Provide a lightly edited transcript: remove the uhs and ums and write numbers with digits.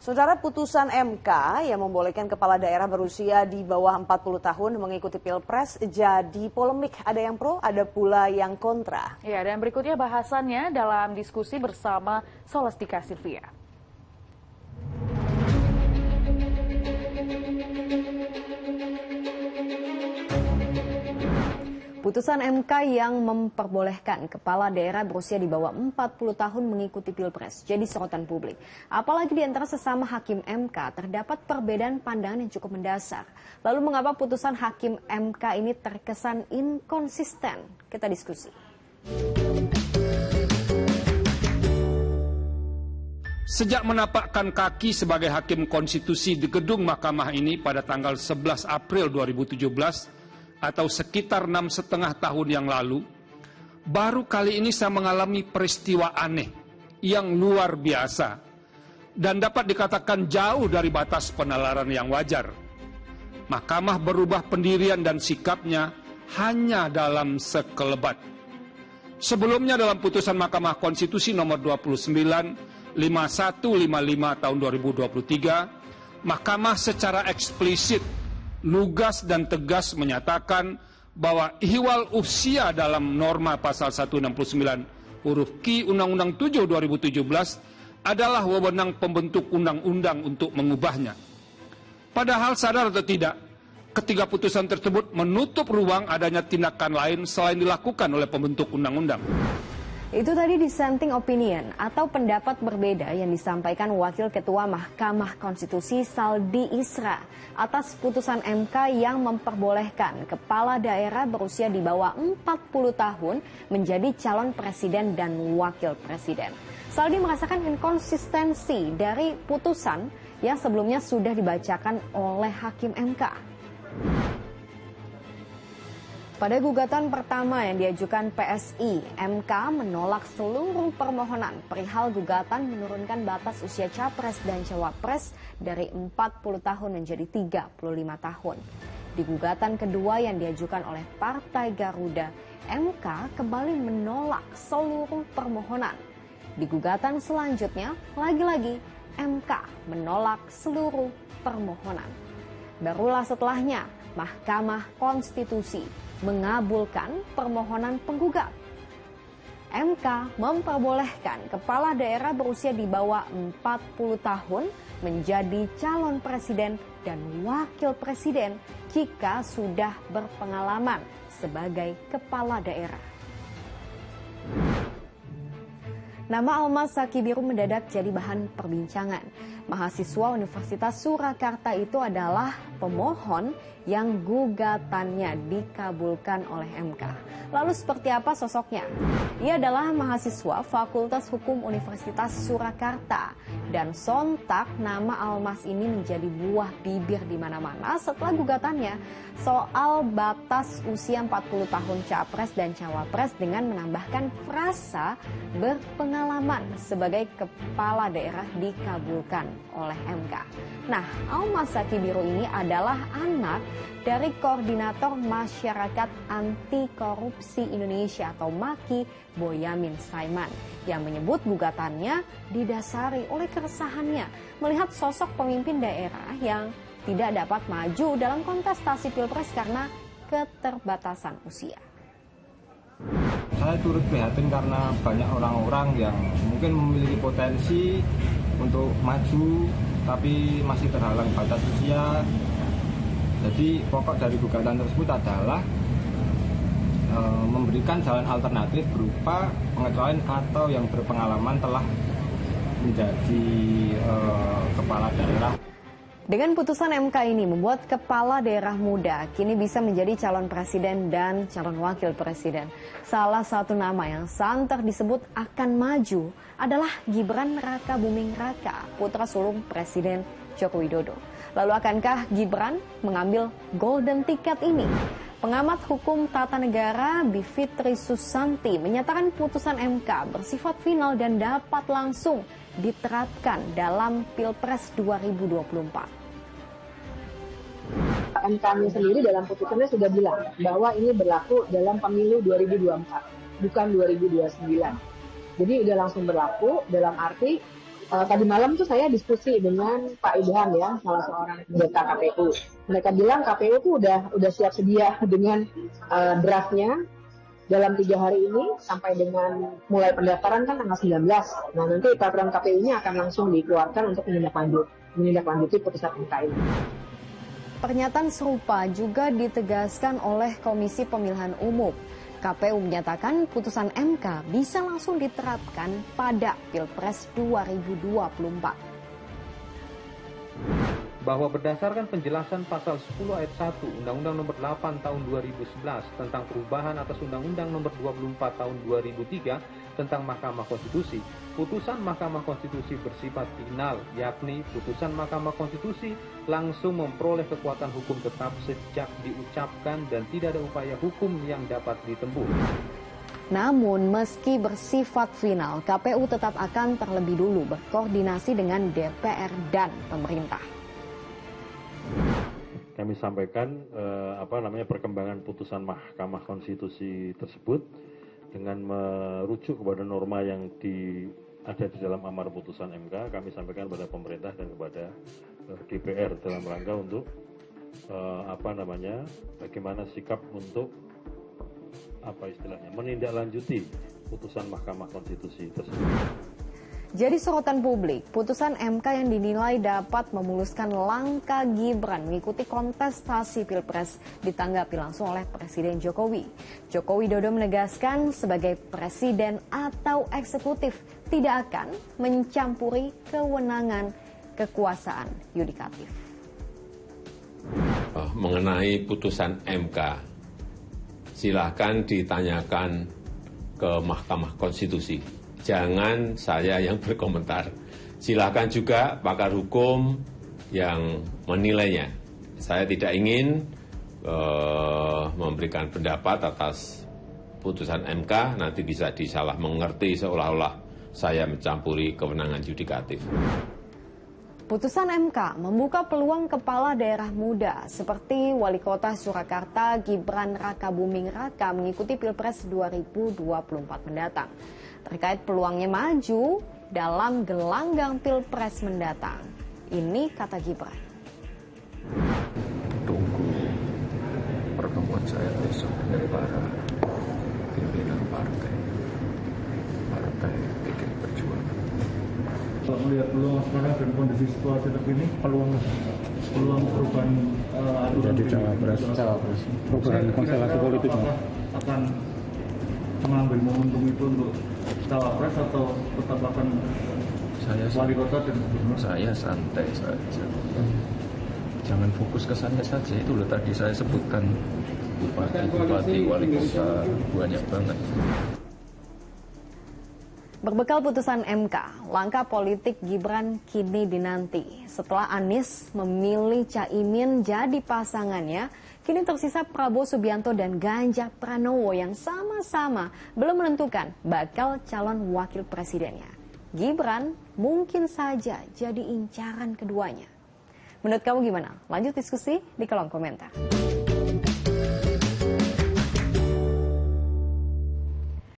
Saudara, putusan MK yang membolehkan kepala daerah berusia di bawah 40 tahun mengikuti Pilpres jadi polemik. Ada yang pro, ada pula yang kontra. Ya, dan berikutnya bahasannya dalam diskusi bersama Solastika Silvia. Putusan MK yang memperbolehkan kepala daerah berusia di bawah 40 tahun mengikuti Pilpres jadi sorotan publik. Apalagi di antara sesama hakim MK terdapat perbedaan pandangan yang cukup mendasar. Lalu mengapa putusan hakim MK ini terkesan inkonsisten? Kita diskusi. Sejak menapakkan kaki sebagai hakim konstitusi di gedung mahkamah ini pada tanggal 11 April 2017, atau sekitar 6,5 tahun yang lalu, baru kali ini saya mengalami peristiwa aneh yang luar biasa dan dapat dikatakan jauh dari batas penalaran yang wajar. Mahkamah berubah pendirian dan sikapnya hanya dalam sekelebat. Sebelumnya dalam putusan Mahkamah Konstitusi nomor 29 5155 tahun 2023, Mahkamah secara eksplisit, lugas dan tegas menyatakan bahwa ihwal usia dalam norma pasal 169 huruf Q Undang-Undang 7 2017 adalah wewenang pembentuk undang-undang untuk mengubahnya. Padahal sadar atau tidak, ketiga putusan tersebut menutup ruang adanya tindakan lain selain dilakukan oleh pembentuk undang-undang. Itu tadi dissenting opinion atau pendapat berbeda yang disampaikan Wakil Ketua Mahkamah Konstitusi Saldi Isra atas putusan MK yang memperbolehkan kepala daerah berusia di bawah 40 tahun menjadi calon presiden dan wakil presiden. Saldi merasakan inkonsistensi dari putusan yang sebelumnya sudah dibacakan oleh Hakim MK. Pada gugatan pertama yang diajukan PSI, MK menolak seluruh permohonan perihal gugatan menurunkan batas usia capres dan cawapres dari 40 tahun menjadi 35 tahun. Di gugatan kedua yang diajukan oleh Partai Garuda, MK kembali menolak seluruh permohonan. Di gugatan selanjutnya, lagi-lagi MK menolak seluruh permohonan. Barulah setelahnya, Mahkamah Konstitusi mengabulkan permohonan penggugat. MK memperbolehkan kepala daerah berusia di bawah 40 tahun menjadi calon presiden dan wakil presiden jika sudah berpengalaman sebagai kepala daerah. Nama Almas Zaki Biru mendadak jadi bahan perbincangan. Mahasiswa Universitas Surakarta itu adalah pemohon yang gugatannya dikabulkan oleh MK. Lalu seperti apa sosoknya? Ia adalah mahasiswa Fakultas Hukum Universitas Surakarta. Dan sontak nama Almas ini menjadi buah bibir di mana-mana setelah gugatannya soal batas usia 40 tahun capres dan cawapres dengan menambahkan frasa berpengalaman sebagai kepala daerah dikabulkan oleh MK. Nah, Almas Zaki Biru ini adalah anak dari Koordinator Masyarakat Anti Korupsi Indonesia atau MAKI, Boyamin Saiman, yang menyebut gugatannya didasari oleh keresahannya melihat sosok pemimpin daerah yang tidak dapat maju dalam kontestasi Pilpres karena keterbatasan usia. Saya turut prihatin karena banyak orang-orang yang mungkin memiliki potensi untuk maju tapi masih terhalang batas usia. Jadi pokok dari gugatan tersebut adalah memberikan jalan alternatif berupa pengecualian atau yang berpengalaman telah menjadi kepala daerah. Dengan putusan MK ini membuat kepala daerah muda kini bisa menjadi calon presiden dan calon wakil presiden. Salah satu nama yang santer disebut akan maju adalah Gibran Rakabuming Raka, putra sulung Presiden Joko Widodo. Lalu akankah Gibran mengambil golden ticket ini? Pengamat hukum tata negara Bivitri Susanti menyatakan putusan MK bersifat final dan dapat langsung diterapkan dalam Pilpres 2024. MK sendiri dalam putusannya sudah bilang bahwa ini berlaku dalam pemilu 2024, bukan 2029. Jadi udah langsung berlaku dalam arti Tadi malam tuh saya diskusi dengan Pak Idham ya, salah seorang anggota KPU. Mereka bilang KPU tuh udah siap sedia dengan draftnya dalam 3 hari ini sampai dengan mulai pendaftaran kan tanggal 19. Nah nanti peraturan KPU-nya akan langsung dikeluarkan untuk menindaklanjuti putusan MK ini. Pernyataan serupa juga ditegaskan oleh Komisi Pemilihan Umum. KPU menyatakan putusan MK bisa langsung diterapkan pada Pilpres 2024. Bahwa berdasarkan penjelasan pasal 10 ayat 1 Undang-Undang Nomor 8 Tahun 2011 tentang perubahan atas Undang-Undang Nomor 24 Tahun 2003 tentang Mahkamah Konstitusi, putusan Mahkamah Konstitusi bersifat final, yakni putusan Mahkamah Konstitusi langsung memperoleh kekuatan hukum tetap sejak diucapkan dan tidak ada upaya hukum yang dapat ditempuh. Namun meski bersifat final, KPU tetap akan terlebih dulu berkoordinasi dengan DPR dan pemerintah. Kami sampaikan perkembangan putusan Mahkamah Konstitusi tersebut dengan merujuk kepada norma yang ada di dalam amar putusan MK. Kami sampaikan kepada pemerintah dan kepada DPR dalam rangka untuk bagaimana sikap untuk menindaklanjuti putusan Mahkamah Konstitusi tersebut. Jadi sorotan publik, putusan MK yang dinilai dapat memuluskan langkah Gibran mengikuti kontestasi Pilpres ditanggapi langsung oleh Presiden Jokowi. Joko Widodo menegaskan sebagai presiden atau eksekutif tidak akan mencampuri kewenangan kekuasaan yudikatif. Mengenai putusan MK, silakan ditanyakan ke Mahkamah Konstitusi. Jangan saya yang berkomentar. Silakan juga pakar hukum yang menilainya. Saya tidak ingin memberikan pendapat atas putusan MK, nanti bisa disalah mengerti seolah-olah saya mencampuri kewenangan yudikatif. Putusan MK membuka peluang kepala daerah muda seperti Wali Kota Surakarta Gibran Rakabuming Raka mengikuti Pilpres 2024 mendatang. Terkait peluangnya maju dalam gelanggang Pilpres mendatang. Ini kata Gibran. Tunggu pertemuan saya besok dengan para pimpinan partai PDI Perjuangan. Kalau melihat peluang sekarang dan kondisi situasi terkini, peluang perubahan aturan jadi cawapres, perubahan konstelasi politik akan mengambil momentum itu untuk cawapres atau tetap akan wali kota dan gubernur? Saya santai saja. Jangan fokus ke sana saja. Itu loh tadi saya sebutkan bupati, wali kota, banyak banget. Berbekal putusan MK, langkah politik Gibran kini dinanti. Setelah Anies memilih Caimin jadi pasangannya, kini tersisa Prabowo Subianto dan Ganjar Pranowo yang sama-sama belum menentukan bakal calon wakil presidennya. Gibran mungkin saja jadi incaran keduanya. Menurut kamu gimana? Lanjut diskusi di kolom komentar.